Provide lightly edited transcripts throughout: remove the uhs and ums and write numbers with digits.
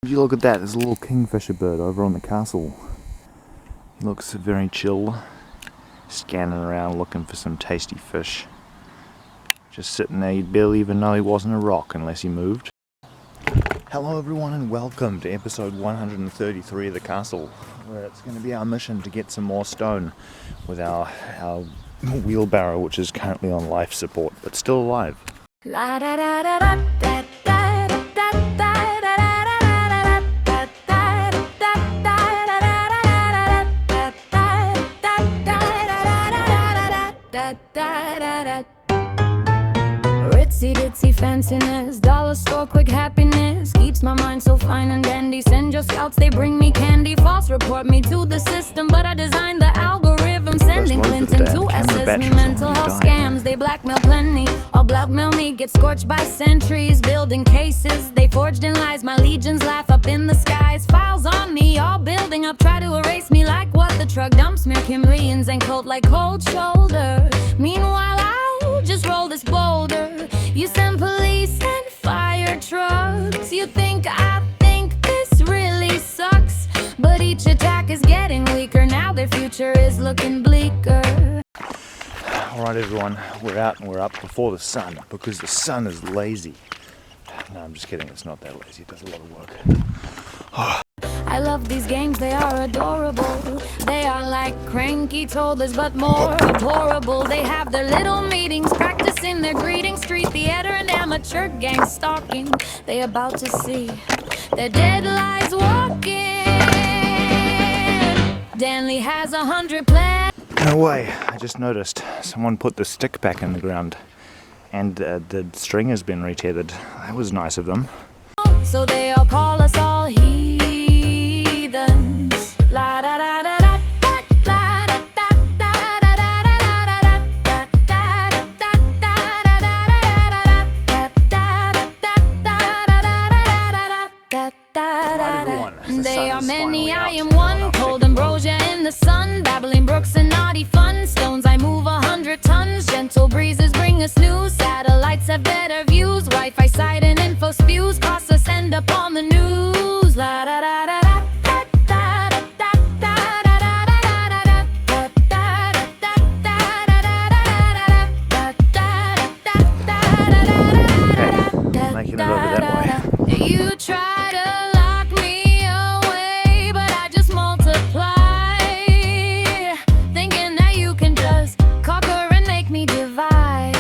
Would you look at that? There's a little kingfisher bird over on the castle. He looks very chill, scanning around looking for some tasty fish. Just sitting there, you'd barely even know he wasn't a rock unless he moved. Hello everyone and welcome to episode 133 of the castle, where it's going to be our mission to get some more stone with our wheelbarrow, which is currently on life support but still alive. Ritzy ditzy fanciness, dollar store quick happiness keeps my mind so fine and dandy. Send your scouts, they bring me candy. False report me to the system, but I designed the algorithm. Sending Clinton to assess me mental health scams. They blackmail plenty, all blackmail me. Get scorched by centuries, building cases they forged in lies. My legions laugh up in the skies. Files on me, all building up, try to erase me like what the truck dumps. Mere chameleons and cold like cold shoulder. Meanwhile I'll just roll this boulder. You send police and fire trucks. You think I think this really sucks, but each attack is getting weaker. Now their future is looking bleaker. Alright everyone, we're out and we're up before the sun, because the sun is lazy. No, I'm just kidding, it's not that lazy, it does a lot of work. Oh. I love these games, they are adorable. They are like cranky toddlers, but more adorable. They have their little meetings, practicing their greetings. Street theater and amateur gang stalking. They about to see their dead lies walking. Danley has 100 plans. No way, I just noticed someone put the stick back in the ground and the string has been retethered. That was nice of them. So they all call us all heathens. La da da da da. They are many, I am one. Cold ambrosia in the sun, babbling brooks and naughty fun. Stones I move 100 tons. Gentle breezes bring us news. Satellites have better views. Wi-Fi site and info spews. Cost us end up on the news. La da da da da. Making it over that way. You try to lock me away, but I just multiply, thinking that you can just conquer and make me divide.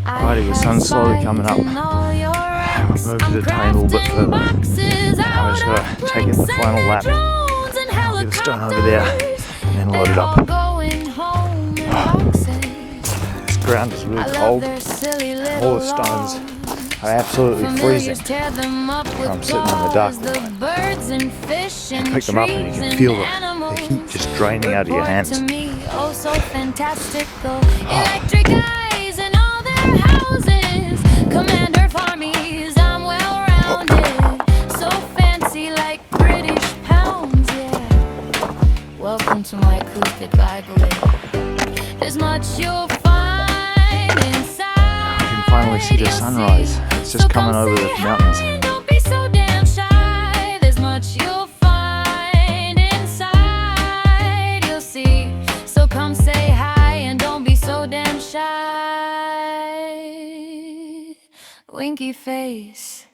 Alrighty, the sun's slowly coming up. We've moved the train a little bit further. Now I just gotta take it the final lap. Get the stone over there and then load it up. This ground is really cold. All the stones are absolutely freezing. I'm sitting in the dark. You pick them up and you can feel the heat just draining out of your hands. Oh, so fantastic though. Electric eyes in all their houses. Commander of armies, I'm well rounded. So fancy like British pounds, yeah. Welcome to my acoustic library. There's much you'll find inside. Finally see the sunrise. It's just coming over the mountains. Don't be so damn shy. There's much you'll find inside. You'll see. So come say hi and don't be so damn shy. Winky face.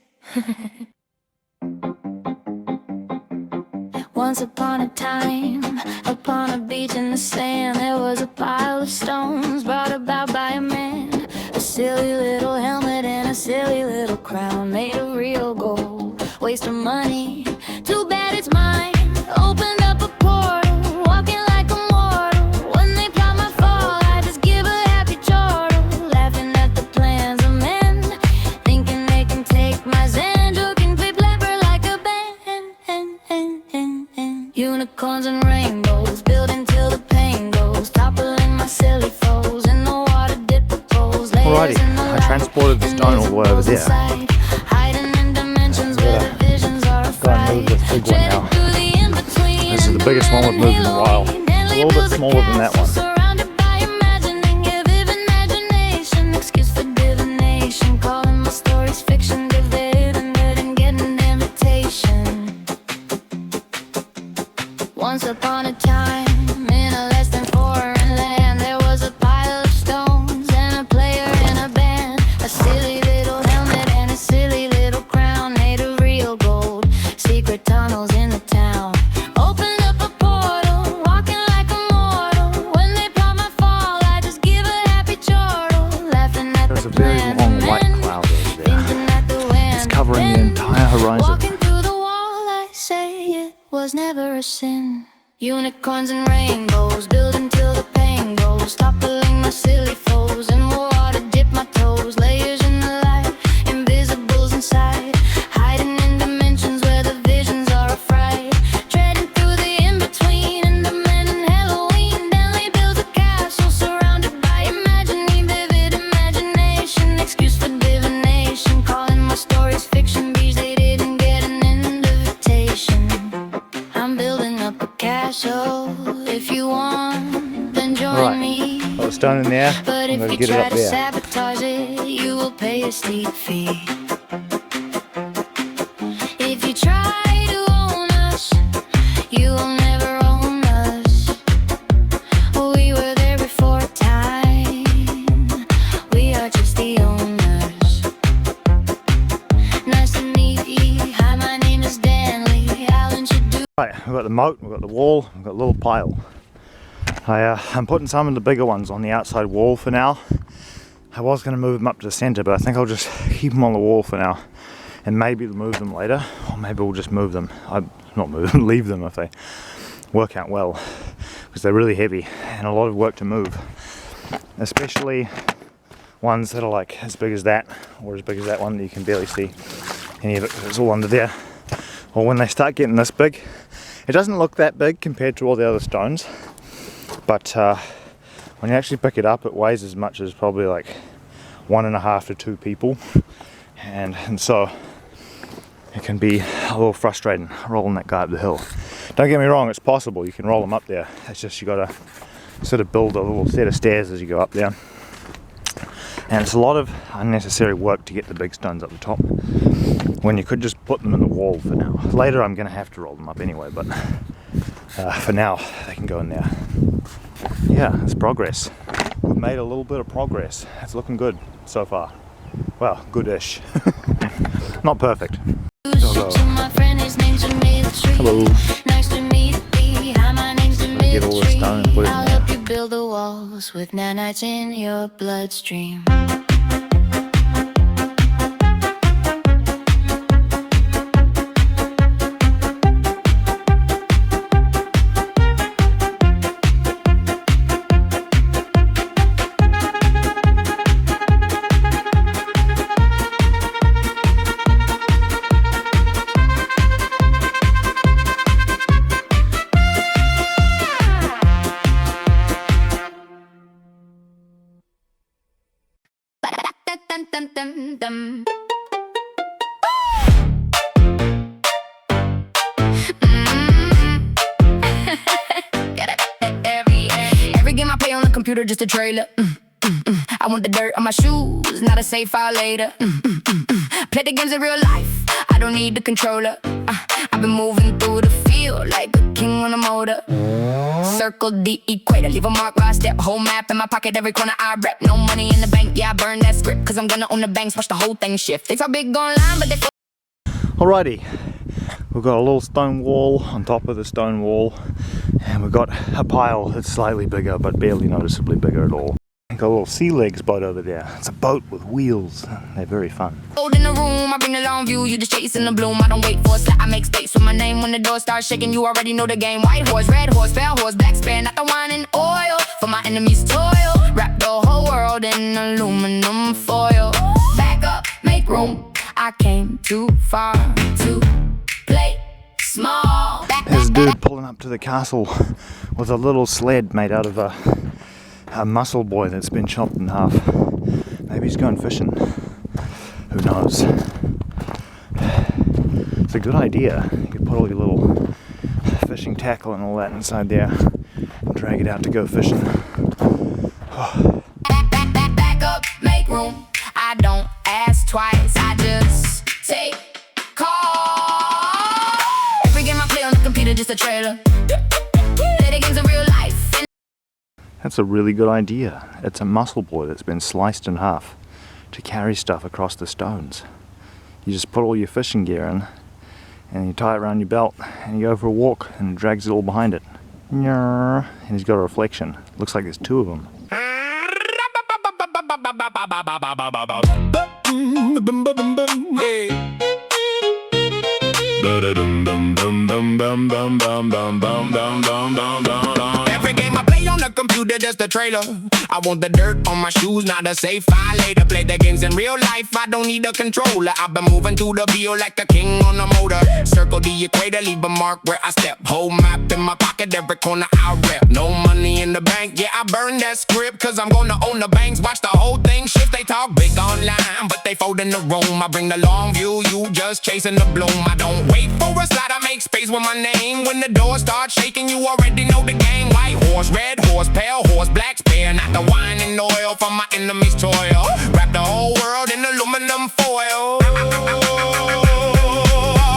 Once upon a time, upon a beach in the sand, there was a pile of stones brought about by a man. A silly little helmet and a silly little crown made of real gold. Waste of money, too bad it's mine. Opened up a portal, walking like a mortal. When they plot my fall, I just give a happy chortle. Laughing at the plans of men, thinking they can take my zen. Joking, play clever like a band. Unicorns and rainbows, building till the pain goes. Toppling my silly foes in the water, dip the poles. Alrighty, I transported the stone all the way over there. Hiding in dimensions where the visions are afraid. This big one now. This is the biggest one we've moved in a while. It's a little bit smaller than that one. Surrounded by imagining, a vivid imagination. Excuse for divination, calling my stories fiction. Give the internet and get an invitation. upon a time, in a less than foreign land, there was a pile of stones and a player in a band. A silly little helmet and a silly little crown made of real gold. Secret tunnels in the town. Opened up a portal, walking like a mortal. When they plot my fall, I just give a happy chortle, laughing at There's the a very plan. long white cloud over there. Thinking that the wind It's covering the entire horizon. walking through the wall, I say it was never a sin. Unicorns and rainbows, building till the pain goes, toppling my silly foes, and water dip my toes. Layers in the light, invisibles inside, hiding in dimensions where the visions are a fright. Treading through the in-between, Enderman and Halloween. Stanley builds a castle surrounded by imagining, vivid imagination, excuse for divination. Calling my stories fiction, bees they didn't get an invitation. I'm building up a castle. If you want, then join Right. me. Got the stone in there. But I'm if going to you get it try up to there. sabotage it, you will pay a steep fee. If you try to own us, you will never own us. We were there before time. We are just the owners. Nice to meet you. Hi, my name is Stanley. I'll introduce. Right, we've got the moat, we've got the wall, we've got a little pile. I'm putting some of the bigger ones on the outside wall for now. I was going to move them up to the centre, but I think I'll just keep them on the wall for now. And maybe move them later, or maybe we'll just move them. Not move them, leave them if they work out well. Because they're really heavy and a lot of work to move. Especially ones that are like as big as that, or as big as that one that you can barely see any of it because it's all under there. Or when they start getting this big, it doesn't look that big compared to all the other stones, but when you actually pick it up, it weighs as much as probably like 1.5 to 2 people, and so it can be a little frustrating rolling that guy up the hill. Don't get me wrong, it's possible, you can roll them up there. It's just you gotta sort of build a little set of stairs as you go up there, and it's a lot of unnecessary work to get the big stones up the top when you could just put them in the wall for now. Later I'm gonna have to roll them up anyway, but for now they can go in there. Yeah, it's progress. We've made a little bit of progress. It's looking good so far. Well, good-ish. Not perfect. Hello. Nice to meet you. Hi, my name's Get all the stone and put it in I'll there. help you build the walls with nanites in your bloodstream. Dun, dun, dun, dun. Every game I play on the computer, just a trailer. I want the dirt on my shoes, not a safe file later. Play the games in real life, I don't need the controller. I've been moving through the field like a king on a motor. Circle the equator, leave a mark where I step. Whole map in my pocket, every corner I rep. No money in the bank, yeah, I burn that script. Cause I'm gonna own the banks, watch the whole thing shift. They talk big online, but they Alrighty, we've got a little stone wall on top of the stone wall, and we've got a pile that's slightly bigger, but barely noticeably bigger at all. Got a little sea legs boat over there. It's a boat with wheels. They're very fun. Old in the room, I bring the long view. You just chasing the bloom. I don't wait for a slap, I make space with my name. When the door starts shaking, you already know the game. White horse, red horse, pale horse, black spare, not the wine and oil. For my enemies toil, wrap the whole world in aluminum foil. Back up, make room. I came too far to play small. There's a dude pulling up to the castle with a little sled made out of a muscle boy that's been chopped in half. Maybe he's going fishing. Who knows? It's a good idea. You could put all your little fishing tackle and all that inside there and drag it out to go fishing. Back up, make room. I don't ask twice, I just take call. Every game I play on the computer, just a trailer. That's a really good idea. It's a muscle boy that's been sliced in half to carry stuff across the stones. You just put all your fishing gear in and you tie it around your belt and you go for a walk and it drags it all behind it. And he's got a reflection. Looks like there's two of them. Every game I play on the computer, just a trailer. I want the dirt on my shoes, not a safe file later. Play the games in real life, I don't need a controller. I've been moving to the field like a king on a motor. Circle the equator, leave a mark where I step. Whole map in my pocket, every corner I rep. No money in the bank, yeah, I burn that script. Cause I'm gonna own the banks, watch the whole thing shift. They talk big online, but they fold in the room. I bring the long view, you just chasing the bloom. I don't wait for a slide, I make space with my name. When the doors start shaking, you already know the game. White horse, red horse, pale horse, black spare. Not the wine and oil from my enemy's toil. Wrap the whole world in aluminum foil.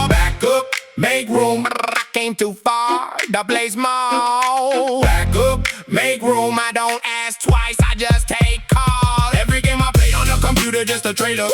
Back up, make room. I came too far, the place small. Back up, make room. I don't ask twice, I just take calls. Every game I play on the computer, just a trailer.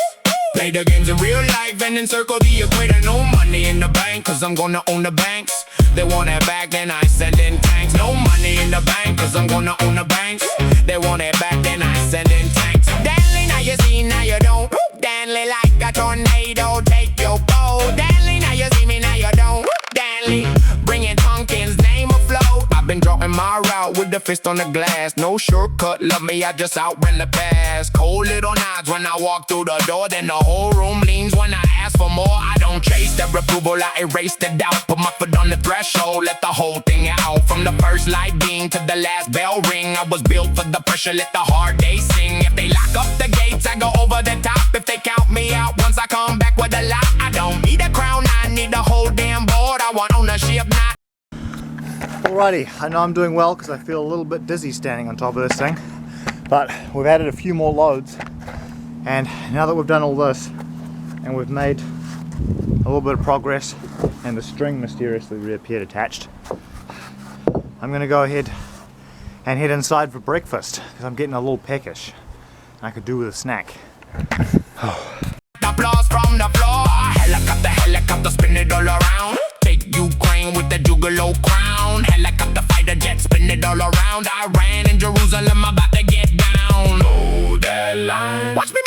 Play the games in real life and then circle the equator. No money in the bank, cause I'm gonna own the banks. They want it back, then I send in tanks. No money in the bank, cause I'm gonna own the banks. They want it back, then I send in tanks. Danley, now you see, now you don't. Danley like a tornado, take your boat. Danley, now you see me, now you don't. Danley, bringing Tonkin's name afloat. I've been drawing my route with the fist on the glass. No shortcut, love me, I just outrun the past. Cold little nods when I walk through the door. Then the whole room leans when I ask for more. I don't chase their approval, I erase the doubt. Put my foot on the threshold, let the whole thing out. From the first light beam to the last bell ring, I was built for the pressure, let the hard days sing. If they lock up the gates, I go over the top. If they count me out, once I come back with a lot. I don't need a crown, I need the whole damn board. I want ownership, not. Alrighty, I know I'm doing well because I feel a little bit dizzy standing on top of this thing. But we've added a few more loads. And now that we've done all this, and we've made a little bit of progress, and the string mysteriously reappeared attached, I'm going to go ahead and head inside for breakfast because I'm getting a little peckish. And I could do with a snack. Applause from the floor. Helicopter, spin it all around. Take Ukraine with the Juggalo crown. Helicopter, fighter jet, spin it all around. Iran and Jerusalem about to get down. Hold that line. Watch me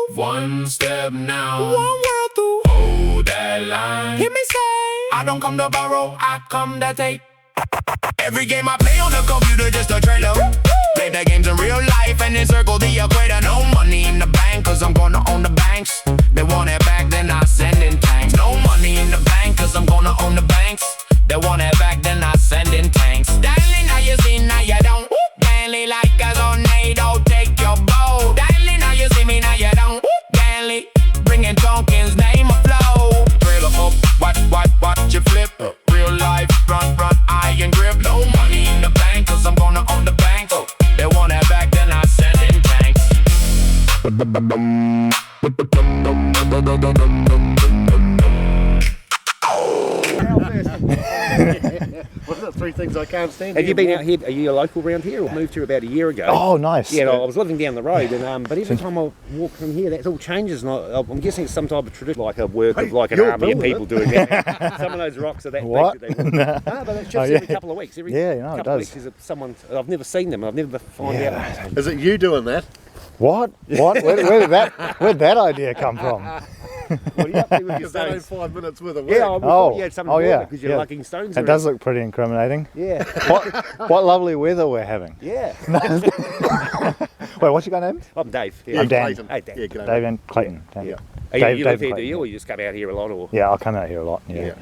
move. One step now. One world through. Hold that line. Hear me say, I don't come to borrow, I come to take. Every game I play on the computer, just a trailer. Play the games in real life and then circle the equator. No money in the bank, cause I'm gonna own the banks. They want it back, then I send in tanks. No money in the bank, cause I'm gonna own the banks. They want it back, then I send in tanks. Stanley, now you see, now you don't. Stanley like a tornado, take your boat. Stanley, now you see me, now you don't. Stanley, bringing Tonkin's name afloat. Trailer up, watch you flip. Real life, front, eye and grip. No money in the bank, cause I'm gonna own the banks. They want it back, then I send in tanks. What are the three things I can't stand? Have you been out here? Are you a local around here, or moved here about a year ago? Oh, nice. Yeah, I was living down the road, and but every time I walk from here, that all changes. And I'm guessing it's some type of tradition, like a work of like an army of people doing that. Some of those rocks are that What? big that they walk. No, but it shifts every couple of weeks. Every Yeah, you know, it couple of does. weeks, is someone. I've never seen them. I've never found out. Is it you doing that? What? Where'd that idea come from? What are you up to with your Is that in stones? 5 minutes worth of work? Yeah, I thought you had something to do with it because you're lugging stones It around. does look pretty incriminating. Yeah. What lovely weather we're having. Yeah. Wait, what's your guy name? I'm Dave. Yeah, I'm Dan. Clayton. Hey, Dan. Yeah, g'day, Dave mate. and Clayton. Dan. Yeah. You live here, do you, or you just come out here a lot, or? Yeah, I'll come out here a lot. Yeah.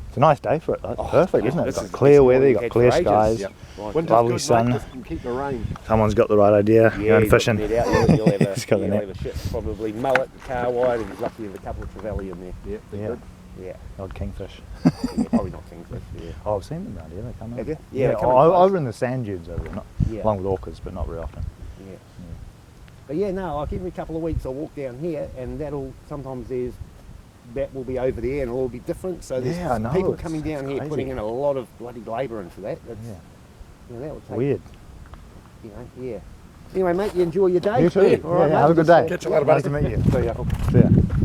It's a nice day for it. Though. It's perfect, isn't it? This You've is got clear the best weather, morning you've got we've clear had for ages. skies. Right. Winter's Lovely good, sun. mate, just can keep the rain. Someone's got the right idea. Yeah, Going he's got fishing. the net out. You'll have He's got the you'll net. have a ship, probably mullet, car wide, and he's lucky to have a couple of trevally in there. Yeah, they're Yeah. good. Yeah, Odd kingfish. yeah, probably not kingfish. Yeah. Oh, I've seen them around here. They come in. Have you? Yeah, they come in o- close. over in the sand dunes over there, not Yeah. along with orcas, but not very often. Yeah. But yeah, no, like every couple of weeks I walk down here, and that'll sometimes there's that will be over there and it'll all be different. So there's Yeah, I know, people it's coming down here crazy. putting in a lot of bloody labour into that. That's, Yeah. you know, that will take, Weird. you know, yeah. Anyway, mate, you enjoy your day. You too. All right, Yeah, mate. have a good day. Catch you later, buddy. Nice to meet you. See ya. See ya.